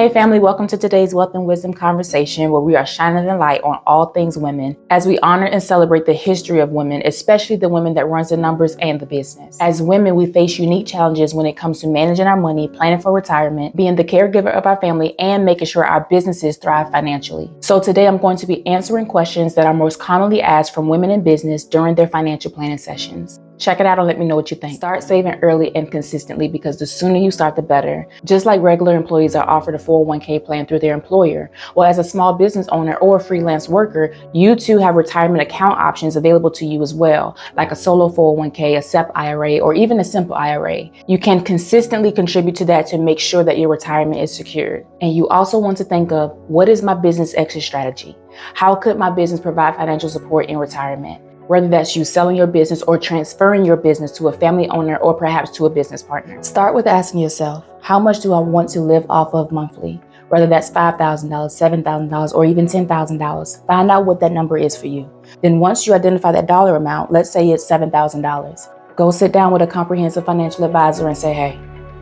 Hey family, welcome to today's Wealth and Wisdom conversation where we are shining the light on all things women as we honor and celebrate the history of women, especially the women that runs the numbers and the business. As women, we face unique challenges when it comes to managing our money, planning for retirement, being the caregiver of our family, and making sure our businesses thrive financially. So today I'm going to be answering questions that are most commonly asked from women in business during their financial planning sessions. Check it out and let me know what you think. Start saving early and consistently because the sooner you start, the better. Just like regular employees are offered a 401k plan through their employer, well, as a small business owner or a freelance worker, you too have retirement account options available to you as well, like a solo 401k, a SEP IRA, or even a simple IRA. You can consistently contribute to that to make sure that your retirement is secured. And you also want to think of, what is my business exit strategy? How could my business provide financial support in retirement? Whether that's you selling your business or transferring your business to a family owner or perhaps to a business partner. Start with asking yourself, how much do I want to live off of monthly? Whether that's $5,000, $7,000, or even $10,000. Find out what that number is for you. Then once you identify that dollar amount, let's say it's $7,000, go sit down with a comprehensive financial advisor and say, hey,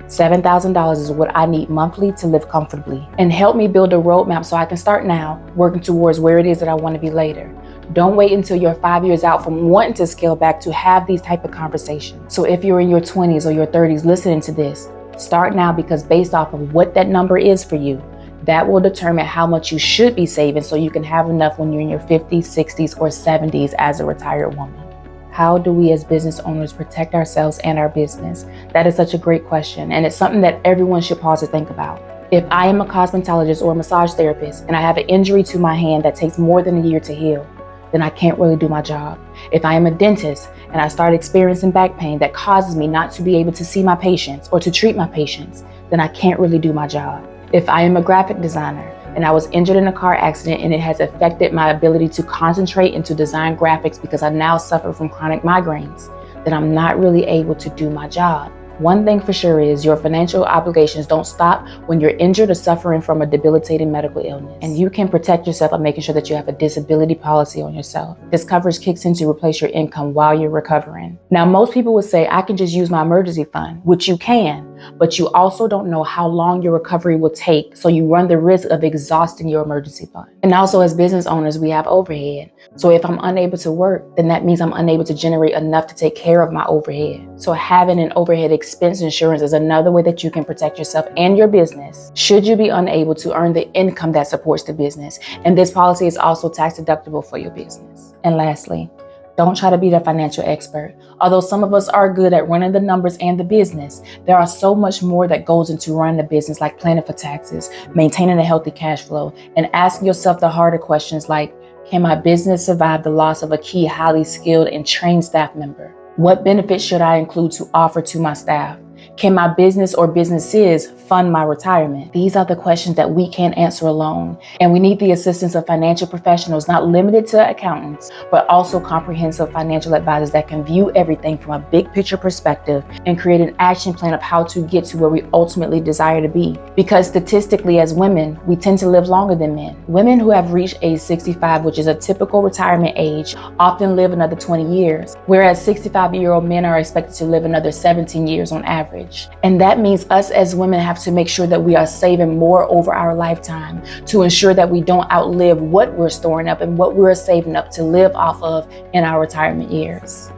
$7,000 is what I need monthly to live comfortably. And help me build a roadmap so I can start now, working towards where it is that I want to be later. Don't wait until you're 5 years out from wanting to scale back to have these type of conversations. So if you're in your 20s or your 30s listening to this, start now, because based off of what that number is for you, that will determine how much you should be saving so you can have enough when you're in your 50s, 60s, or 70s as a retired woman. How do we as business owners protect ourselves and our business? That is such a great question, and it's something that everyone should pause to think about. If I am a cosmetologist or a massage therapist and I have an injury to my hand that takes more than a year to heal, then I can't really do my job. If I am a dentist and I start experiencing back pain that causes me not to be able to see my patients or to treat my patients, then I can't really do my job. If I am a graphic designer and I was injured in a car accident and it has affected my ability to concentrate and to design graphics because I now suffer from chronic migraines, then I'm not really able to do my job. One thing for sure is your financial obligations don't stop when you're injured or suffering from a debilitating medical illness. And you can protect yourself by making sure that you have a disability policy on yourself. This coverage kicks in to replace your income while you're recovering. Now, most people would say, I can just use my emergency fund, which you can, but you also don't know how long your recovery will take, so you run the risk of exhausting your emergency fund. And also, as business owners, we have overhead. So if I'm unable to work, then that means I'm unable to generate enough to take care of my overhead. So having an overhead expense insurance is another way that you can protect yourself and your business should you be unable to earn the income that supports the business. And this policy is also tax deductible for your business. And lastly, don't try to be the financial expert. Although some of us are good at running the numbers and the business, there are so much more that goes into running the business, like planning for taxes, maintaining a healthy cash flow, and asking yourself the harder questions like, can my business survive the loss of a key, highly skilled and trained staff member? What benefits should I include to offer to my staff? Can my business or businesses fund my retirement? These are the questions that we can't answer alone. And we need the assistance of financial professionals, not limited to accountants, but also comprehensive financial advisors that can view everything from a big picture perspective and create an action plan of how to get to where we ultimately desire to be. Because statistically, as women, we tend to live longer than men. Women who have reached age 65, which is a typical retirement age, often live another 20 years, whereas 65-year-old men are expected to live another 17 years on average. And that means us as women have to make sure that we are saving more over our lifetime to ensure that we don't outlive what we're storing up and what we're saving up to live off of in our retirement years.